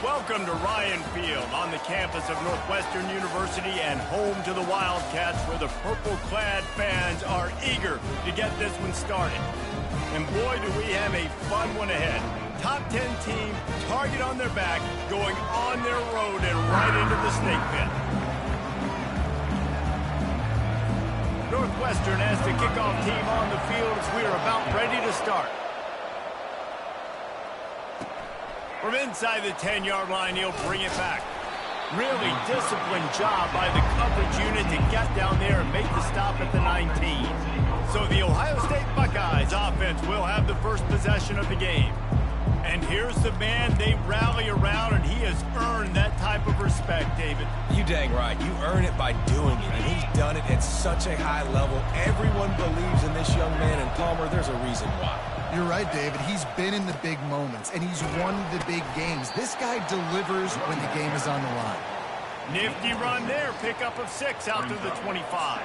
Welcome to Ryan Field on the campus of Northwestern University and home to the Wildcats, where the purple-clad fans are eager to get this one started. And boy, do we have a fun one ahead. Top 10 team, target on their back, going on their road and right into the snake pit. Northwestern has the kickoff team on the field as we are about ready to start. From inside the 10-yard line, he'll bring it back. Really disciplined job by the coverage unit to get down there and make the stop at the 19. So the Ohio State Buckeyes offense will have the first possession of the game. And here's the man they rally around, and he has earned that type of respect, David. You dang right. You earn it by doing it, and he's done it at such a high level. Everyone believes in this young man, and Palmer, there's a reason why. You're right, David. He's been in the big moments, and he's won the big games. This guy delivers when the game is on the line. Nifty run there. Pickup of 6 out to the 25.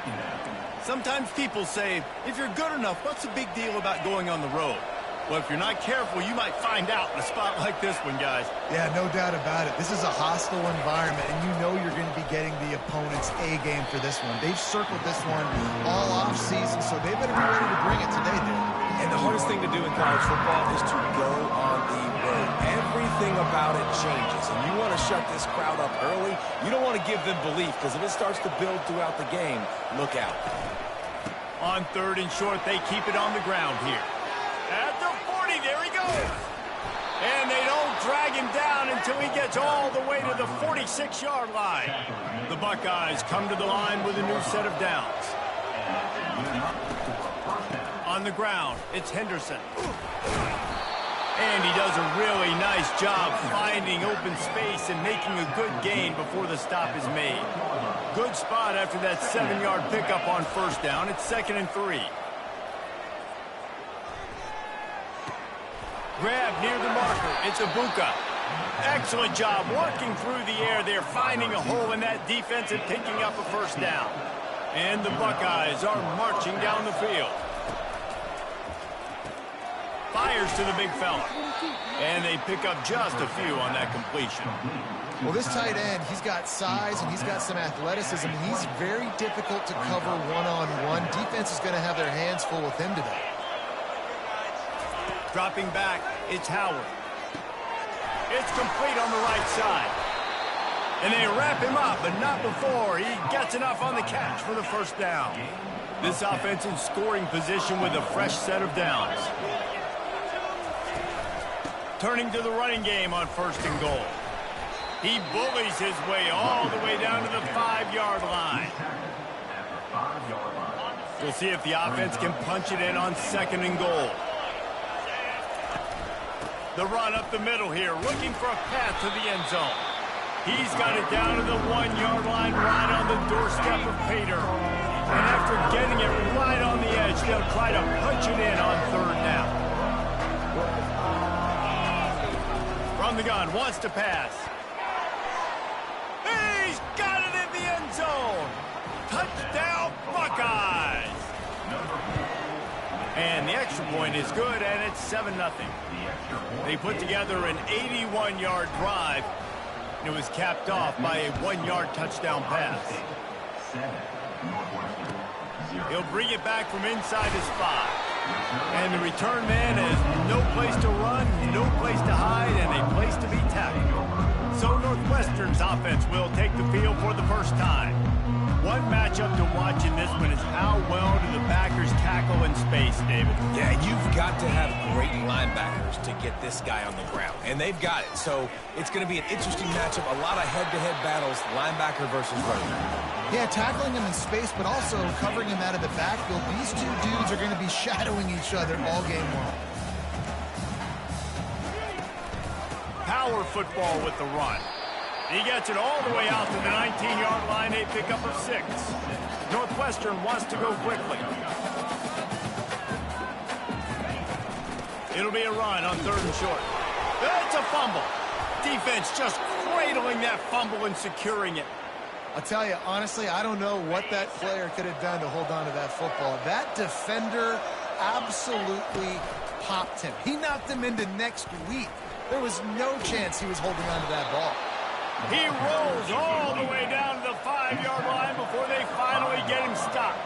Sometimes people say, if you're good enough, what's the big deal about going on the road? Well, if you're not careful, you might find out in a spot like this one, guys. Yeah, no doubt about it. This is a hostile environment, and you know you're going to be getting the opponent's A game for this one. They've circled this one all off season, so they better be ready to bring it today, dude. And the hardest thing to do in college football is to go on the road. Everything about it changes, and you want to shut this crowd up early. You don't want to give them belief, because if it starts to build throughout the game, look out. On 3rd and short, they keep it on the ground here. At the 40, there he goes. And they don't drag him down until he gets all the way to the 46-yard line. The Buckeyes come to the line with a new set of downs. On the ground, it's Henderson. And he does a really nice job finding open space and making a good gain before the stop is made. Good spot after that 7-yard pickup on 1st down. It's 2nd and 3. Grab near the marker. It's Ibuka. Excellent job working through the air there, finding a hole in that defense and picking up a 1st down. And the Buckeyes are marching down the field. Fires to the big fella. And they pick up just a few on that completion. Well, this tight end, he's got size and he's got some athleticism, and he's very difficult to cover one-on-one. Defense is going to have their hands full with him today. Dropping back, it's Howard. It's complete on the right side. And they wrap him up, but not before he gets enough on the catch for the 1st down. This offense in scoring position with a fresh set of downs. Turning to the running game on 1st and goal. He bullies his way all the way down to the 5-yard line. We'll see if the offense can punch it in on 2nd and goal. The run up the middle here, looking for a path to the end zone. He's got it down to the 1-yard line, right on the doorstep of Pater. And after getting it right on the edge, they'll try to punch it in on 3rd down. From the gun, wants to pass. He's got it in the end zone. Touchdown, Buckeyes. And the extra point is good, and it's 7-0. They put together an 81-yard drive. It was capped off by a 1-yard touchdown pass. He'll bring it back from inside his 5. And the return man has no place to run, no place to hide, and a place to be tackled. So Northwestern's offense will take the field for the 1st time. One matchup to watch in this one is how well do the backers tackle in space, David? Yeah, you've got to have great linebackers to get this guy on the ground, and they've got it. So it's going to be an interesting matchup, a lot of head-to-head battles, linebacker versus running back. Yeah, tackling him in space, but also covering him out of the backfield. These two dudes are going to be shadowing each other all game long. Power football with the run. He gets it all the way out to the 19-yard line, a pickup of 6. Northwestern wants to go quickly. It'll be a run on 3rd and short. It's a fumble. Defense just cradling that fumble and securing it. I'll tell you, honestly, I don't know what that player could have done to hold on to that football. That defender absolutely popped him. He knocked him into next week. There was no chance he was holding on to that ball. He rolls all the way down to the 5-yard line before they finally get him stopped.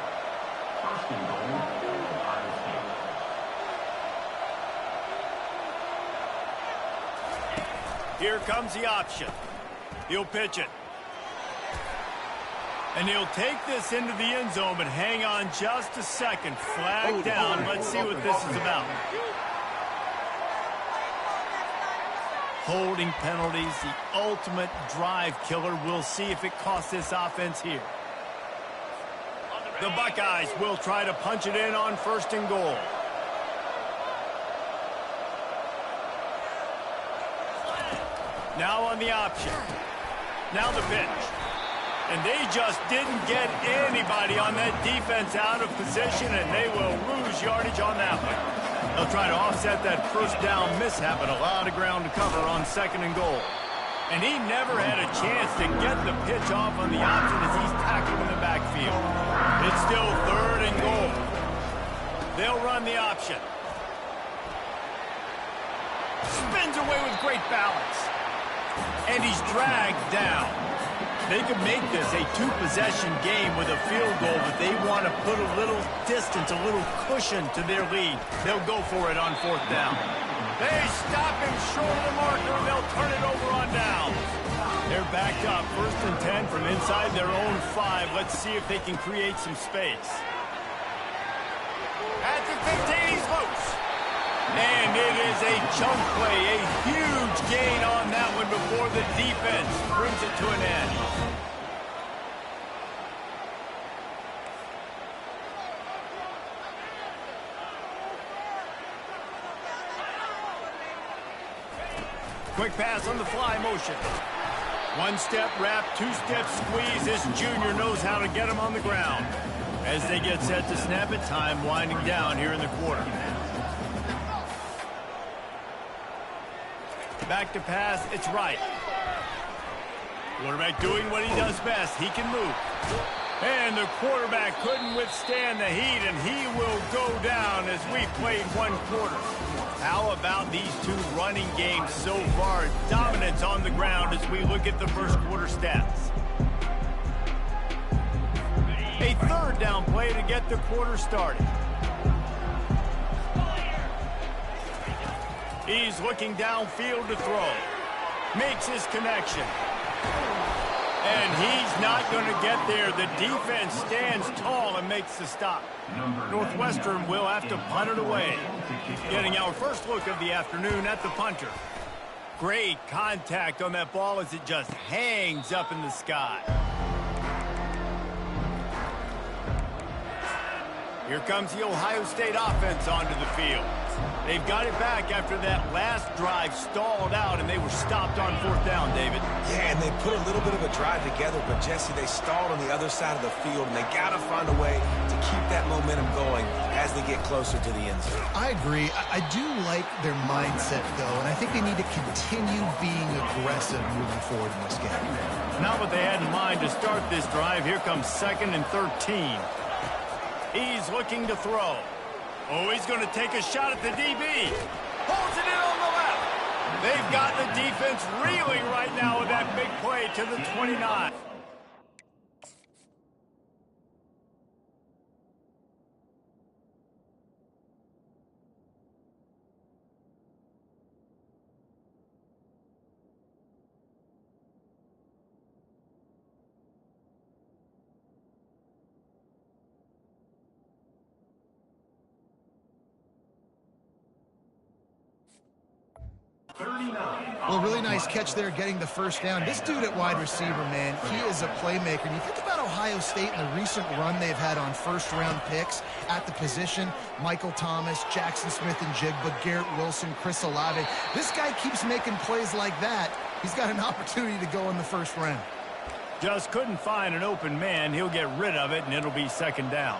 Here comes the option. He'll pitch it. And he'll take this into the end zone, but hang on just a second. Flag down. Let's see what this is about. Holding penalties, the ultimate drive killer. We'll see if it costs this offense here. The Buckeyes will try to punch it in on 1st and goal. Now on the option. Now the pitch. And they just didn't get anybody on that defense out of position, and they will lose yardage on that one. They'll try to offset that 1st down mishap, but a lot of ground to cover on 2nd and goal. And he never had a chance to get the pitch off on the option as he's tackled in the backfield. It's still 3rd and goal. They'll run the option. Spins away with great balance. And he's dragged down. They could make this a 2-possession game with a field goal, but they want to put a little distance, a little cushion to their lead. They'll go for it on 4th down. They stop him short of the marker. They'll turn it over on downs. They're backed up. 1st and 10 from inside their own 5. Let's see if they can create some space. At the 15, he's loose. And it is a chunk play, a huge gain on that one before the defense brings it to an end. Quick pass on the fly motion. 1-step wrap, 2-step squeeze. This junior knows how to get him on the ground. As they get set to snap it, time winding down here in the quarter. Back to pass, it's right. Quarterback doing what he does best. He can move. And the quarterback couldn't withstand the heat, and he will go down as we played 1 quarter. How about these 2 running games so far? Dominance on the ground as we look at the 1st quarter stats. A 3rd down play to get the quarter started. He's looking downfield to throw. Makes his connection. And he's not going to get there. The defense stands tall and makes the stop. Northwestern will have to punt it away. Getting our first look of the afternoon at the punter. Great contact on that ball as it just hangs up in the sky. Here comes the Ohio State offense onto the field. They've got it back after that last drive stalled out, and they were stopped on 4th down, David. Yeah, and they put a little bit of a drive together, but, Jesse, they stalled on the other side of the field, and they got to find a way to keep that momentum going as they get closer to the end zone. I agree. I do like their mindset, though, and I think they need to continue being aggressive moving forward in this game. Not what they had in mind to start this drive. Here comes 2nd and 13. He's looking to throw. Oh, he's going to take a shot at the DB. Holds it in on the left. They've got the defense reeling right now with that big play to the 29. Well, really nice catch there getting the 1st down. This dude at wide receiver, man, he is a playmaker. And you think about Ohio State and the recent run they've had on 1st-round picks at the position. Michael Thomas, Jackson Smith and Jigba, Garrett Wilson, Chris Olave. This guy keeps making plays like that. He's got an opportunity to go in the 1st round. Just couldn't find an open man. He'll get rid of it, and it'll be 2nd down.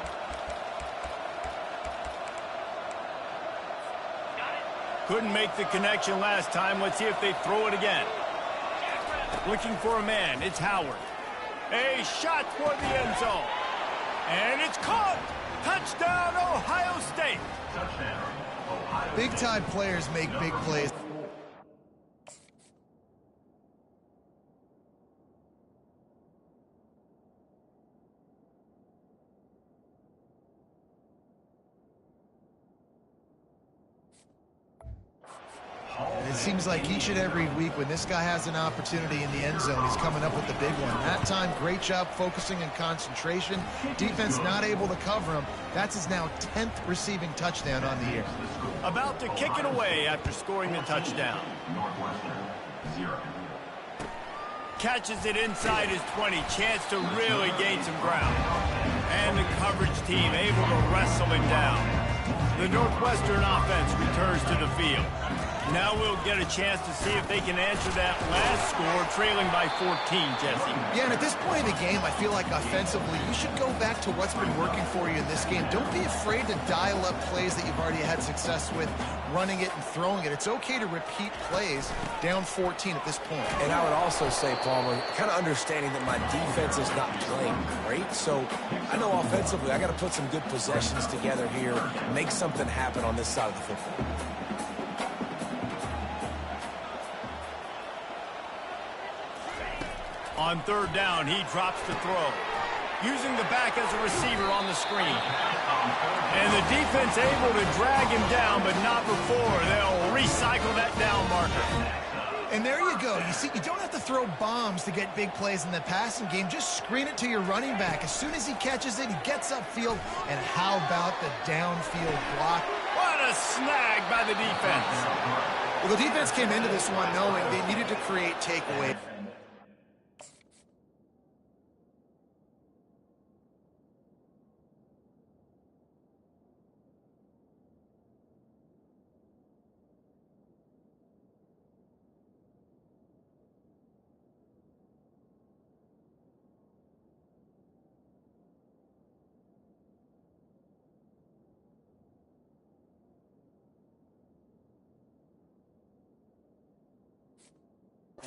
Couldn't make the connection last time. Let's see if they throw it again. Looking for a man. It's Howard. A shot toward the end zone. And it's caught. Touchdown, Ohio State. Big-time players make big plays. seems like each and every week when this guy has an opportunity in the end zone, he's coming up with the big one. That time, great job focusing and concentration. Defense not able to cover him. That's his now 10th receiving touchdown on the year. About to kick it away after scoring the touchdown. Catches it inside his 20. Chance to really gain some ground. And the coverage team able to wrestle him down. The Northwestern offense returns to the field. Now we'll get a chance to see if they can answer that last score, trailing by 14, Jesse. Yeah, and at this point in the game, I feel like offensively, you should go back to what's been working for you in this game. Don't be afraid to dial up plays that you've already had success with, running it and throwing it. It's okay to repeat plays down 14 at this point. And I would also say, Palmer, kind of understanding that my defense is not playing great, so I know offensively I got to put some good possessions together here, make something happen on this side of the football. On third down, he drops to throw. Using the back as a receiver on the screen. And the defense able to drag him down, but not before they'll recycle that down marker. And there you go. You see, you don't have to throw bombs to get big plays in the passing game. Just screen it to your running back. As soon as he catches it, he gets upfield. And how about the downfield block? What a snag by the defense. Well, the defense came into this one knowing they needed to create takeaway.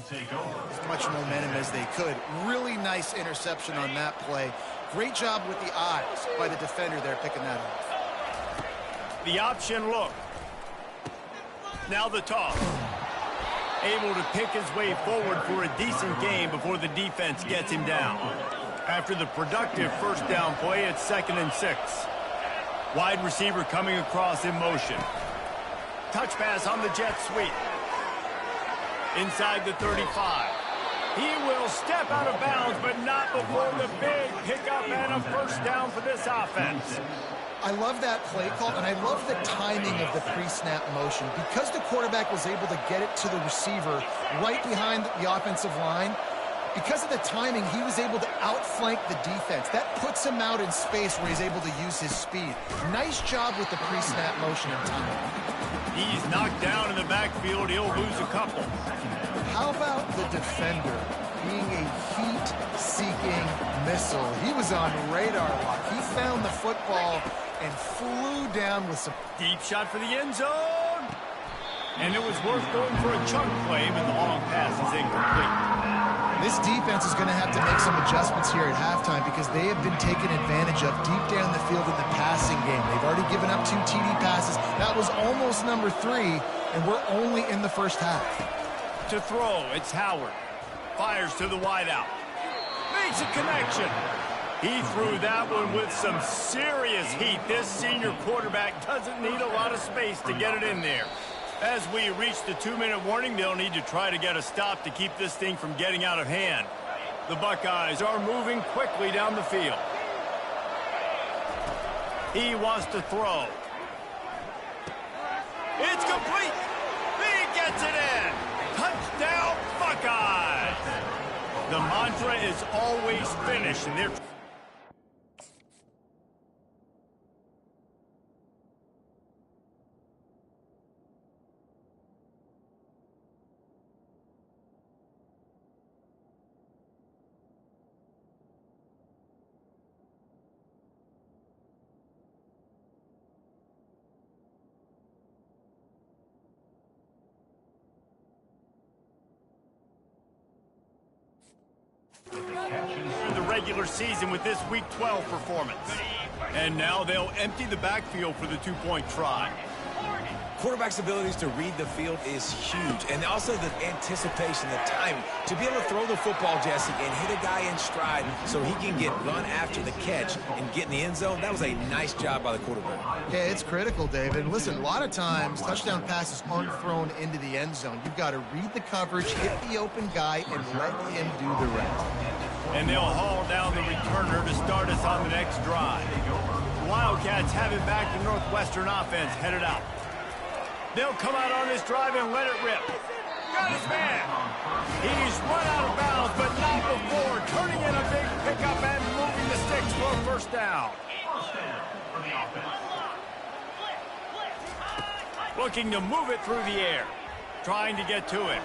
As much momentum as they could. Really nice interception on that play. Great job with the eyes by the defender there picking that off. The option look. Now the toss. Able to pick his way forward for a decent gain before the defense gets him down. After the productive first down play, it's 2nd and 6. Wide receiver coming across in motion. Touch pass on the jet sweep. Inside the 35. He will step out of bounds, but not before the big pickup and a first down for this offense. I love that play call, and I love the timing of the pre-snap motion. Because the quarterback was able to get it to the receiver right behind the offensive line, because of the timing, he was able to outflank the defense. That puts him out in space where he's able to use his speed. Nice job with the pre-snap motion and timing. He's knocked down in the backfield. He'll lose a couple. How about the defender being a heat-seeking missile? He was on radar lock. He found the football and flew down with some... Deep shot for the end zone. And it was worth going for a chunk play, but the long pass is incomplete. This defense is going to have to make some adjustments here at halftime because they have been taken advantage of deep down the field in the passing game. They've already given up 2 TD passes. That was almost number 3, and we're only in the first half. To throw, it's Howard. Fires to the wideout. Makes a connection. He threw that one with some serious heat. This senior quarterback doesn't need a lot of space to get it in there. As we reach the 2-minute warning, they'll need to try to get a stop to keep this thing from getting out of hand. The Buckeyes are moving quickly down the field. He wants to throw. It's complete. He gets it in. Touchdown, Buckeyes. The mantra is always finish, and they're... the regular season with this Week 12 performance. And now they'll empty the backfield for the 2-point try. Quarterback's abilities to read the field is huge, and also the anticipation, the timing. To be able to throw the football, Jesse, and hit a guy in stride so he can get run after the catch and get in the end zone, that was a nice job by the quarterback. Yeah, it's critical, David. Listen, a lot of times touchdown passes aren't thrown into the end zone. You've got to read the coverage, hit the open guy, and let him do the rest. And they'll haul down the returner to start us on the next drive. The Wildcats have it back to Northwestern offense headed out. They'll come out on this drive and let it rip. Got his man. He's run out of bounds, but not before turning in a big pickup and moving the sticks for a first down. Looking to move it through the air. Trying to get to it.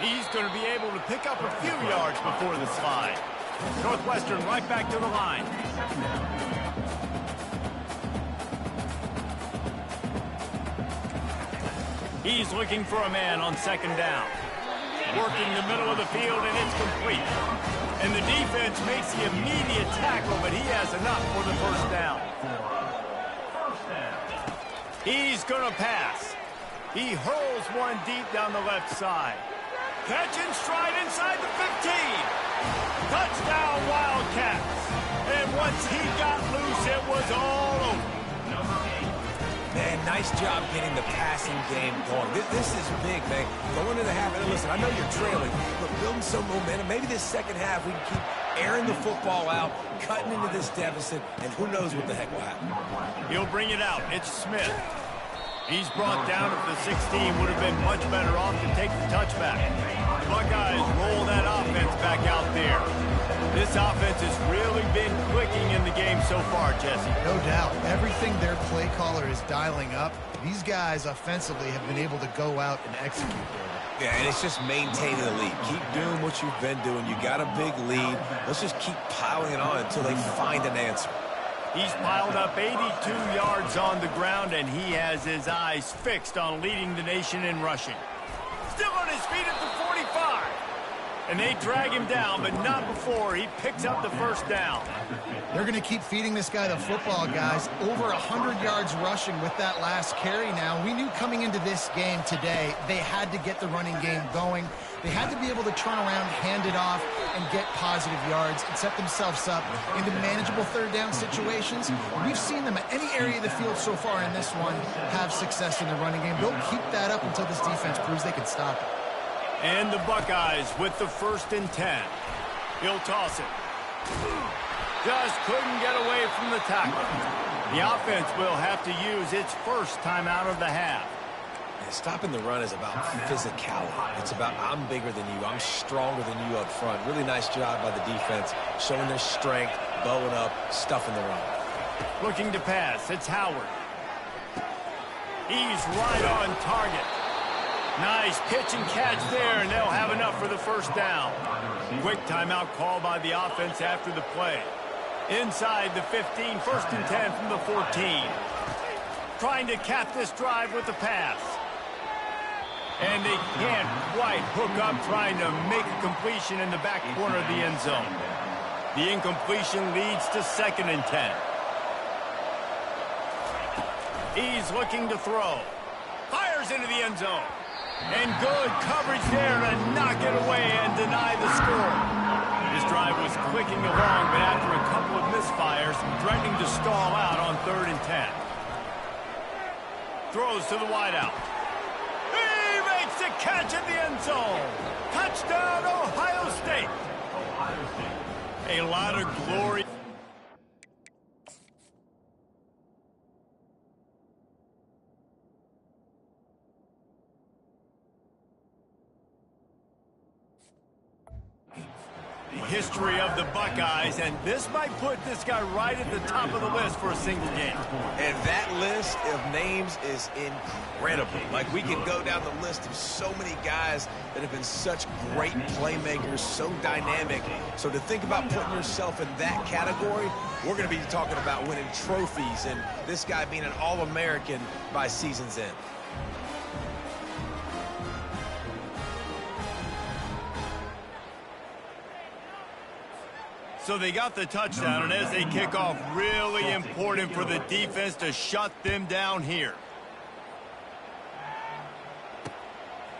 He's going to be able to pick up a few yards before the slide. Northwestern right back to the line. He's looking for a man on second down. Working the middle of the field, and it's complete. And the defense makes the immediate tackle, but he has enough for the first down. He's going to pass. He hurls one deep down the left side. Catch and stride inside the 15. Touchdown, Wildcats. And once he got loose, it was all over. Man, nice job getting the passing game going. This is big, man. Going into the half, and listen, I know you're trailing, but building some momentum. Maybe this second half we can keep airing the football out, cutting into this deficit, and who knows what the heck will happen. He'll bring it out. It's Smith. He's brought down at the 16. Would have been much better off to take the touchback. Buckeyes roll that offense back out there. This offense has really been clicking in the game so far, Jesse. No doubt. Everything their play caller is dialing up, these guys offensively have been able to go out and execute. Yeah, and it's just maintaining the lead. Keep doing what you've been doing. You got a big lead. Let's just keep piling it on until they find an answer. He's piled up 82 yards on the ground, and he has his eyes fixed on leading the nation in rushing. Still on his feet at the 45. And they drag him down, but not before he picks up the first down. They're going to keep feeding this guy the football, guys. Over 100 yards rushing with that last carry now. We knew coming into this game today, they had to get the running game going. They had to be able to turn around, hand it off, and get positive yards and set themselves up into manageable third down situations. We've seen them at any area of the field so far in this one have success in the running game. They'll keep that up until this defense proves they can stop it. And the Buckeyes with the 1st and 10. He'll toss it. Just couldn't get away from the tackle. The offense will have to use its first timeout of the half. And stopping the run is about physicality. It's about I'm bigger than you. I'm stronger than you up front. Really nice job by the defense, showing their strength, bowing up, stuffing the run. Looking to pass. It's Howard. He's right on target. Nice pitch and catch there, and they'll have enough for the first down. Quick timeout call by the offense after the play. Inside the 15, 1st and 10 from the 14. Trying to cap this drive with the pass. And they can't quite hook up, trying to make a completion in the back corner of the end zone. The incompletion leads to 2nd and 10. He's looking to throw. Fires into the end zone. And good coverage there to knock it away and deny the score. This drive was clicking along, but after a couple of misfires, threatening to stall out on 3rd and 10. Throws to the wideout. He makes the catch at the end zone. Touchdown, Ohio State. A lot of glory. History of the Buckeyes, and this might put this guy right at the top of the list for a single game. And that list of names is incredible. Like, we can go down the list of so many guys that have been such great playmakers, so dynamic. So to think about putting yourself in that category, we're going to be talking about winning trophies and this guy being an All-American by season's end. So they got the touchdown, and as they kick off, really important for the defense to shut them down here.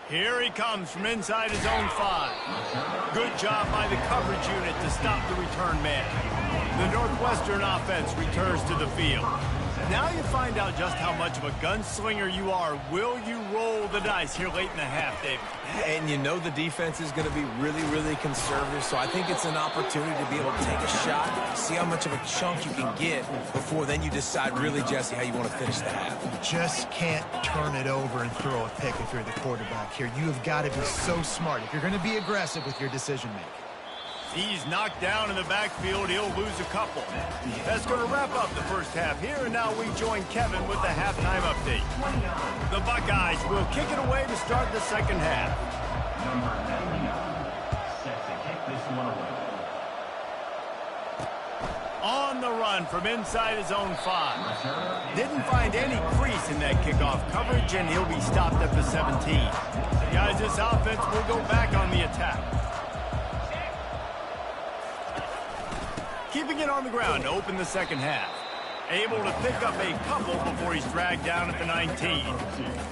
Here he comes from inside his own 5. Good job by the coverage unit to stop the return man. The Northwestern offense returns to the field. Now you find out just how much of a gunslinger you are. Will you roll the dice here late in the half, David? And you know the defense is going to be really, really conservative, so I think it's an opportunity to be able to take a shot, see how much of a chunk you can get before then you decide really, Jesse, how you want to finish the half. You just can't turn it over and throw a pick if you're the quarterback here. You have got to be so smart if you're going to be aggressive with your decision-making. He's knocked down in the backfield. He'll lose a couple. That's going to wrap up the first half here, and now we join Kevin with the halftime update. The Buckeyes will kick it away to start the second half. On the run from inside his own 5. Didn't find any crease in that kickoff coverage, and he'll be stopped at the 17. Guys, this offense will go back on the attack. Keeping it on the ground to open the second half. Able to pick up a couple before he's dragged down at the 19.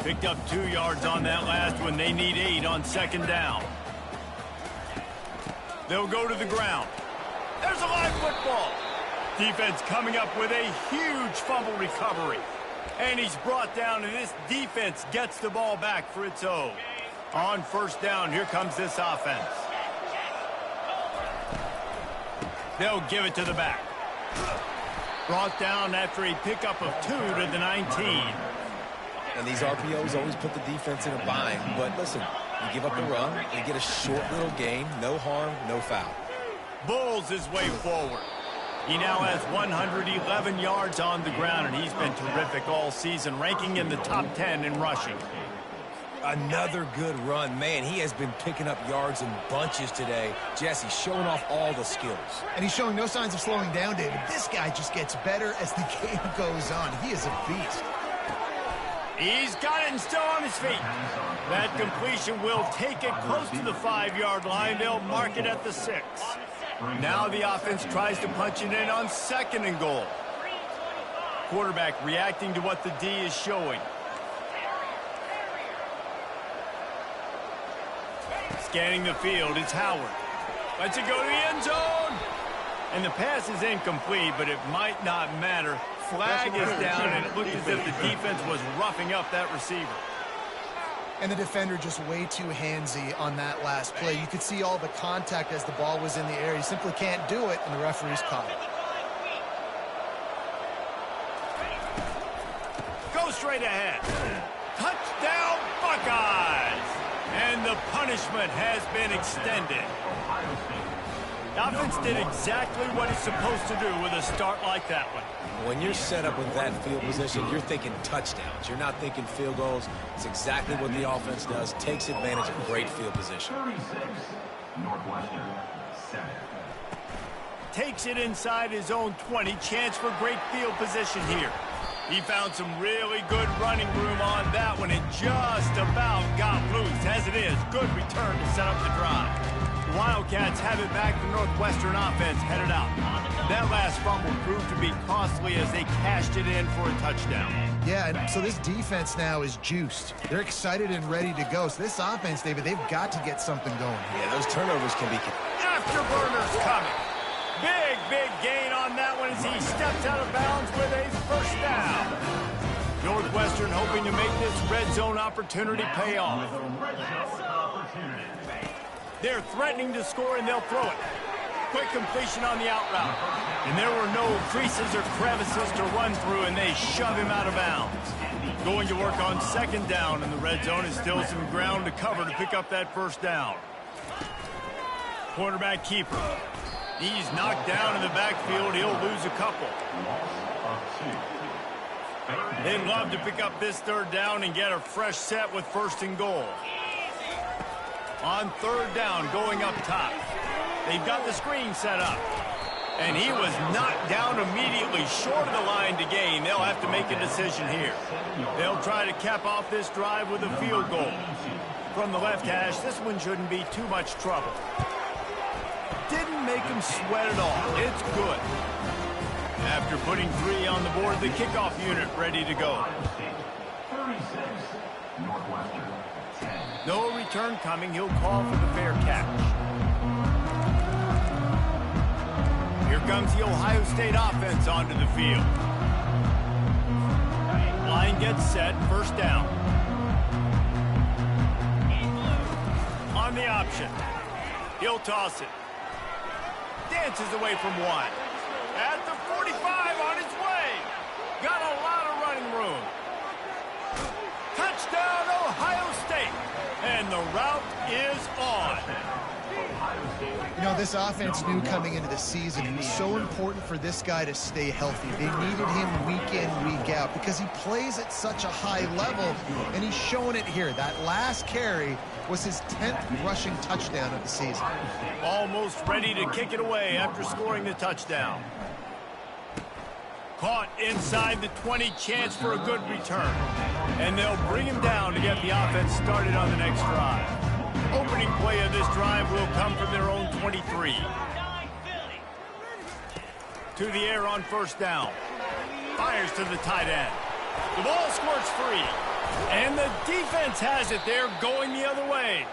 Picked up 2 yards on that last one. They need 8 on second down. They'll go to the ground. There's a live football. Defense coming up with a huge fumble recovery. And he's brought down, and this defense gets the ball back for its own. On first down, here comes this offense. They'll give it to the back. Brought down after a pickup of 2 to the 19. And these RPOs always put the defense in a bind. But listen, you give up the run, you get a short little gain, no harm, no foul. Bulls his way forward. He now has 111 yards on the ground, and he's been terrific all season, ranking in the top 10 in rushing. Another good run. Man, he has been picking up yards in bunches today. Jesse showing off all the skills. And he's showing no signs of slowing down, David. This guy just gets better as the game goes on. He is a beast. He's got it and still on his feet. That completion will take it close to the 5-yard line. They'll mark it at the 6. Now the offense tries to punch it in on second and goal. Quarterback reacting to what the D is showing. Scanning the field, it's Howard. Lets it go to the end zone. And the pass is incomplete, but it might not matter. Flag is down, and it looked as if the defense was roughing up that receiver. And the defender just way too handsy on that last play. You could see all the contact as the ball was in the air. He simply can't do it, and the referee's caught it. Go straight ahead. Touchdown, Buckeyes! And the punishment has been extended. The offense did exactly what it's supposed to do with a start like that one. When you're set up with that field position, you're thinking touchdowns. You're not thinking field goals. It's exactly what the offense does. Takes advantage of great field position. 36, Northwestern, 7. Takes it inside his own 20. Chance for great field position here. He found some really good running room on that one and just about got loose. As it is, good return to set up the drive. The Wildcats have it back. The Northwestern offense headed out. That last fumble proved to be costly as they cashed it in for a touchdown. Yeah, and so this defense now is juiced. They're excited and ready to go. So this offense, David, they've got to get something going. Yeah, those turnovers can be... Afterburners coming. Big gain on that one as he steps out of bounds with a first down. Northwestern hoping to make this red zone opportunity pay off. They're threatening to score, and they'll throw it. Quick completion on the out route. And there were no creases or crevices to run through, and they shove him out of bounds. Going to work on second down in the red zone is still some ground to cover to pick up that first down. Quarterback keeper. He's knocked down in the backfield. He'll lose a couple. They'd love to pick up this third down and get a fresh set with first and goal. On third down, going up top. They've got the screen set up. And he was knocked down immediately short of the line to gain. They'll have to make a decision here. They'll try to cap off this drive with a field goal. From the left hash, this one shouldn't be too much trouble. Didn't make him sweat at all. It's good. After putting 3 on the board, the kickoff unit ready to go. 36, Northwestern, 10. No return coming. He'll call for the fair catch. Here comes the Ohio State offense onto the field. Line gets set, first down. On the option. He'll toss it. Dances away from one. At the 45 on his way. Got a lot of running room. Touchdown, Ohio State. And the route is on. You know, this offense knew coming into the season it was so important for this guy to stay healthy. They needed him week in, week out because he plays at such a high level, and he's showing it here. That last carry was his 10th rushing touchdown of the season. Almost ready to kick it away after scoring the touchdown. Caught inside the 20, chance for a good return. And they'll bring him down to get the offense started on the next drive. Opening play of this drive will come from their own 23. To the air on first down. Fires to the tight end. The ball squirts free. And the defense has it there, going the other way.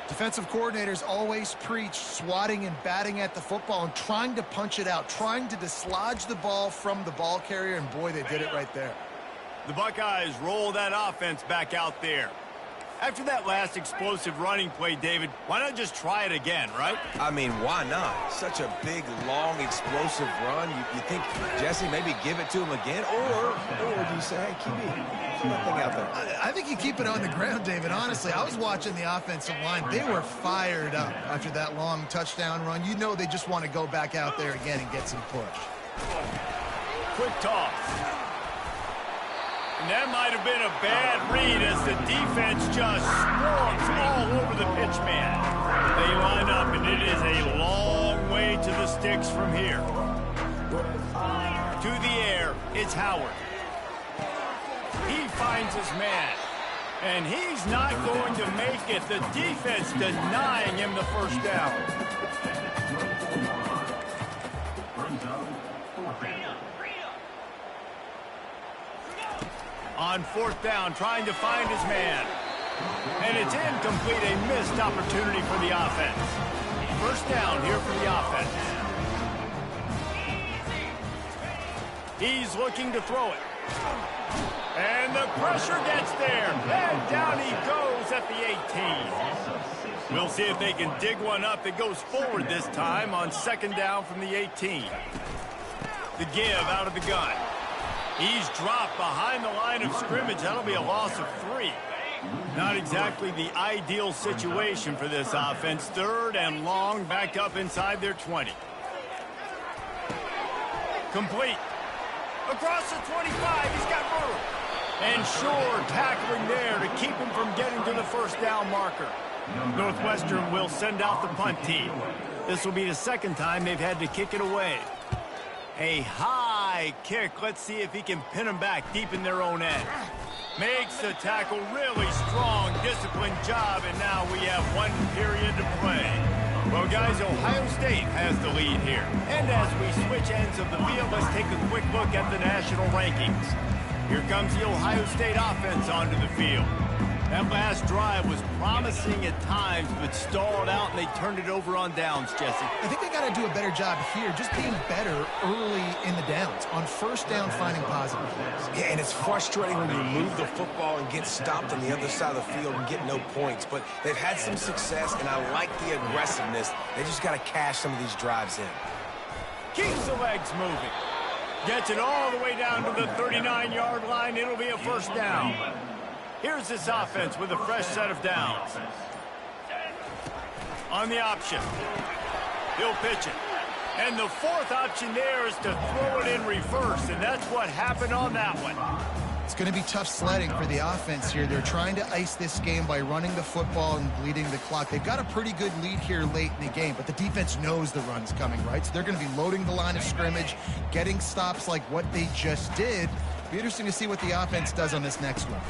Defensive coordinators always preach swatting and batting at the football and trying to punch it out, trying to dislodge the ball from the ball carrier, and boy, they did it right there. The Buckeyes roll that offense back out there. After that last explosive running play, David, why not just try it again, right? I mean, why not? Such a big, long, explosive run. You think, Jesse, maybe give it to him again? Or do you say, hey, keep that thing out there? I think you keep it on the ground, David. Honestly, I was watching the offensive line. They were fired up after that long touchdown run. You know they just want to go back out there again and get some push. Quick toss. And that might have been a bad read as the defense just swarms all over the pitch man. They line up, and it is a long way to the sticks from here. To the air, it's Howard. He finds his man, and he's not going to make it. The defense denying him the first down. On fourth down, trying to find his man. And it's incomplete, a missed opportunity for the offense. First down here for the offense. He's looking to throw it. And the pressure gets there. And down he goes at the 18. We'll see if they can dig one up that goes forward this time on second down from the 18. The give out of the gun. He's dropped behind the line of scrimmage. That'll be a loss of 3. Not exactly the ideal situation for this offense. Third and long, back up inside their 20. Complete. Across the 25, he's got room. And sure, tackling there to keep him from getting to the first down marker. Northwestern will send out the punt team. This will be the second time they've had to kick it away. A high kick. Let's see if he can pin them back deep in their own end. Makes the tackle really strong, disciplined job, and now we have 1 period to play. Well, guys, Ohio State has the lead here. And as we switch ends of the field, let's take a quick look at the national rankings. Here comes the Ohio State offense onto the field. That last drive was promising at times, but stalled out, and they turned it over on downs, Jesse. I think they got to do a better job here, just being better early in the downs. On first down, finding positive plays. Yeah, and it's frustrating when you move the football and get stopped on the other side of the field and get no points. But they've had some success, and I like the aggressiveness. They just got to cash some of these drives in. Keeps the legs moving. Gets it all the way down to the 39-yard line. It'll be a first down. Here's this offense with a fresh set of downs. On the option. He'll pitch it. And the fourth option there is to throw it in reverse, and that's what happened on that one. It's going to be tough sledding for the offense here. They're trying to ice this game by running the football and bleeding the clock. They've got a pretty good lead here late in the game, but the defense knows the run's coming, right? So they're going to be loading the line of scrimmage, getting stops like what they just did. Be interesting to see what the offense does on this next one.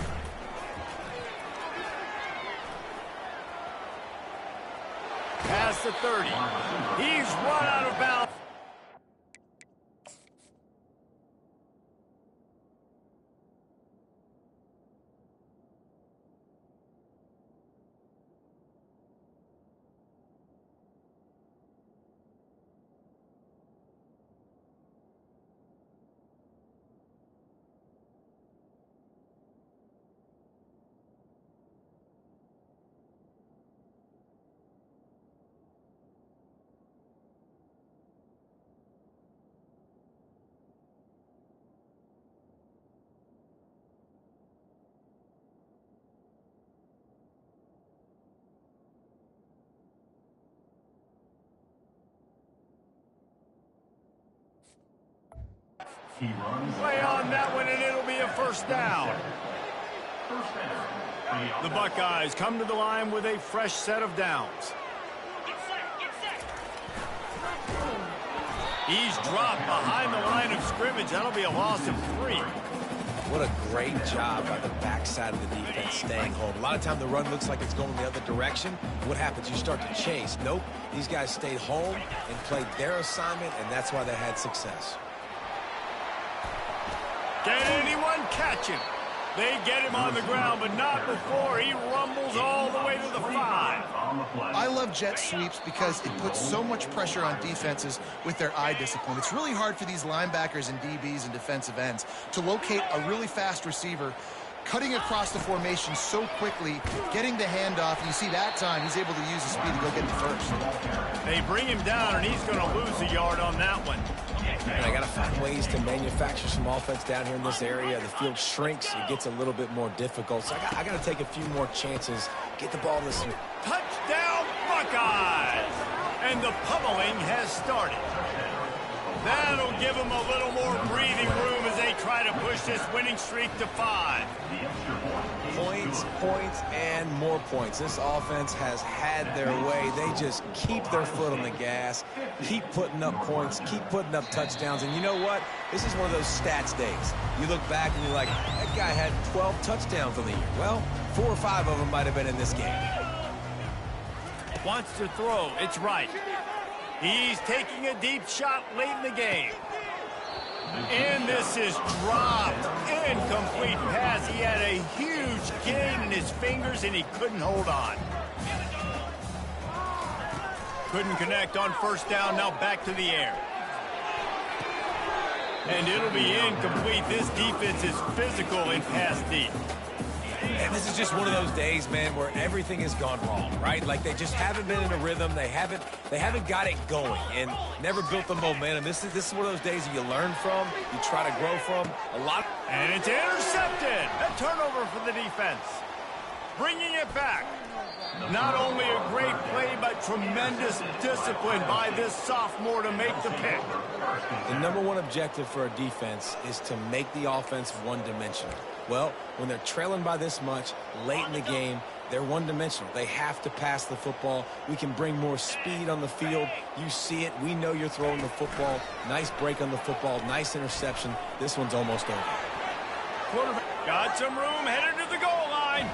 Past the 30. He's run out of bounds. He runs. Play on that one, and it'll be a first down. First down. The Buckeyes come to the line with a fresh set of downs. He's dropped behind the line of scrimmage. That'll be a loss of 3. What a great job by the backside of the defense staying home. A lot of time the run looks like it's going the other direction. What happens? You start to chase. Nope. These guys stayed home and played their assignment, and that's why they had success. Can anyone catch him? They get him on the ground, but not before he rumbles all the way to the 5. I love jet sweeps because it puts so much pressure on defenses with their eye discipline. It's really hard for these linebackers and DBs and defensive ends to locate a really fast receiver, cutting across the formation so quickly, getting the handoff. You see that time, he's able to use his speed to go get the first. They bring him down, and he's going to lose a yard on that one. And I got to find ways to manufacture some offense down here in this area. The field shrinks. It gets a little bit more difficult. So I got to take a few more chances. Get the ball this year. Touchdown, Buckeyes! And the pummeling has started. That'll give them a little more breathing room as they try to push this winning streak to 5. Points, points, and more points. This offense has had their way. They just keep their foot on the gas, keep putting up points, keep putting up touchdowns. And you know what? This is one of those stats days. You look back and you're like, that guy had 12 touchdowns on the year. Well, 4 or 5 of them might have been in this game. Wants to throw. It's right. He's taking a deep shot late in the game. And this is dropped. Incomplete pass. He had a huge gain in his fingers, and he couldn't hold on. Couldn't connect on first down. Now back to the air. And it'll be incomplete. This defense is physical in pass deep. And this is just one of those days, man, where everything has gone wrong, right? Like they just haven't been in a rhythm. They haven't got it going and never built the momentum. This is one of those days that you learn from, you try to grow from a lot. And it's intercepted. A turnover for the defense. Bringing it back. Not only a great play, but tremendous discipline by this sophomore to make the pick. The number one objective for a defense is to make the offense one-dimensional. Well, when they're trailing by this much late in the game, they're one-dimensional. They have to pass the football. We can bring more speed on the field. You see it. We know you're throwing the football. Nice break on the football. Nice interception. This one's almost over. Quarterback got some room, headed to the goal line.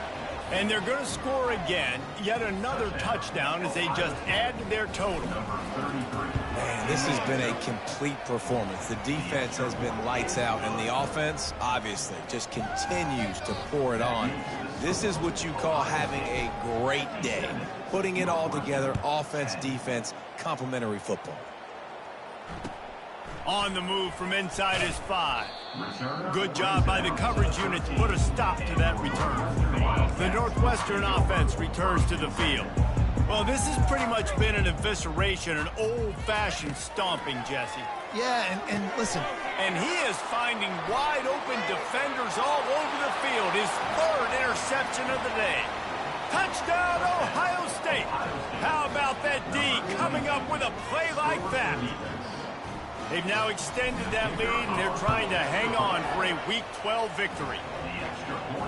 And they're going to score again. Yet another touchdown as they just add to their total. Man, this has been a complete performance. The defense has been lights out, and the offense, obviously, just continues to pour it on. This is what you call having a great day. Putting it all together, offense, defense, complementary football. On the move from inside his 5. Good job by the coverage unit to put a stop to that return. The Northwestern offense returns to the field. Well, this has pretty much been an evisceration, an old-fashioned stomping, Jesse. Yeah, and listen. And he is finding wide-open defenders all over the field. His 3rd interception of the day. Touchdown, Ohio State. How about that D coming up with a play like that? They've now extended that lead, and they're trying to hang on for a Week 12 victory.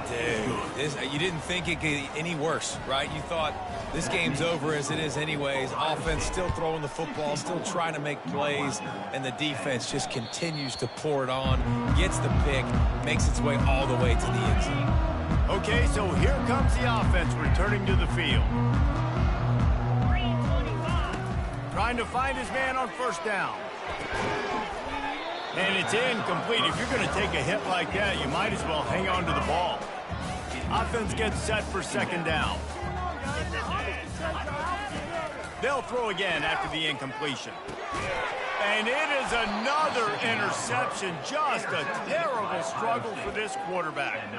Dude, you didn't think it could get any worse, right? You thought this game's over as it is anyways. Offense still throwing the football, still trying to make plays, and the defense just continues to pour it on, gets the pick, makes its way all the way to the end zone. Okay, so here comes the offense returning to the field. Trying to find his man on first down. And it's incomplete. If you're going to take a hit like that, you might as well hang on to the ball. Offense gets set for second down. They'll throw again after the incompletion. And it is another interception. Just a terrible struggle for this quarterback.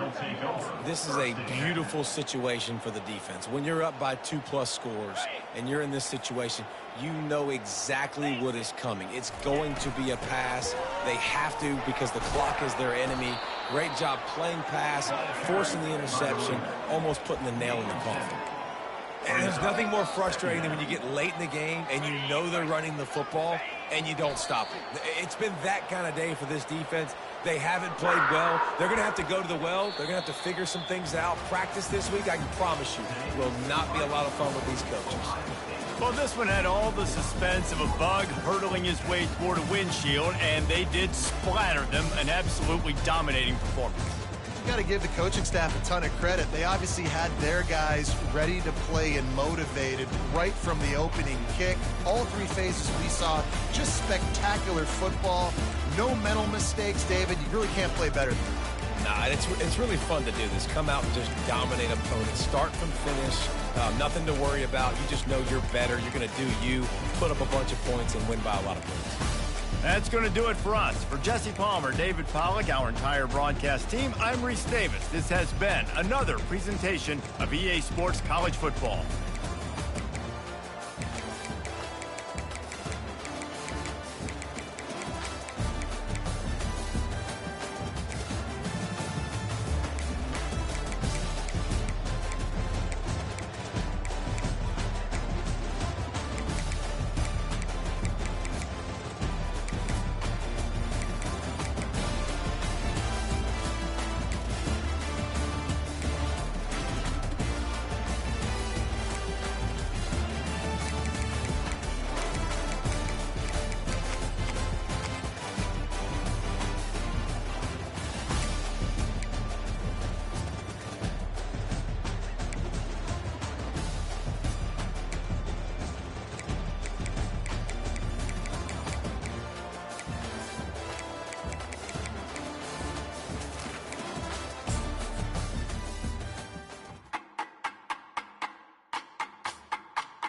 This is a beautiful situation for the defense. When you're up by 2+ scores and you're in this situation, you know exactly what is coming. It's going to be a pass. They have to because the clock is their enemy. Great job playing pass, forcing the interception, almost putting the nail in the coffin. And there's nothing more frustrating than when you get late in the game and you know they're running the football and you don't stop it. It's been that kind of day for this defense. They haven't played well. They're going to have to go to the well. They're going to have to figure some things out. Practice this week, I can promise you, will not be a lot of fun with these coaches. Well, this one had all the suspense of a bug hurtling his way toward a windshield, and they did splatter them, an absolutely dominating performance. You got to give the coaching staff a ton of credit. They obviously had their guys ready to play and motivated right from the opening kick. All three phases we saw, just spectacular football. No mental mistakes, David. You really can't play better than that. Nah, it's really fun to do this. Come out and just dominate opponents. Start from finish. Nothing to worry about. You just know you're better. You're going to do you, put up a bunch of points, and win by a lot of points. That's going to do it for us. For Jesse Palmer, David Pollack, our entire broadcast team, I'm Reese Davis. This has been another presentation of EA Sports College Football.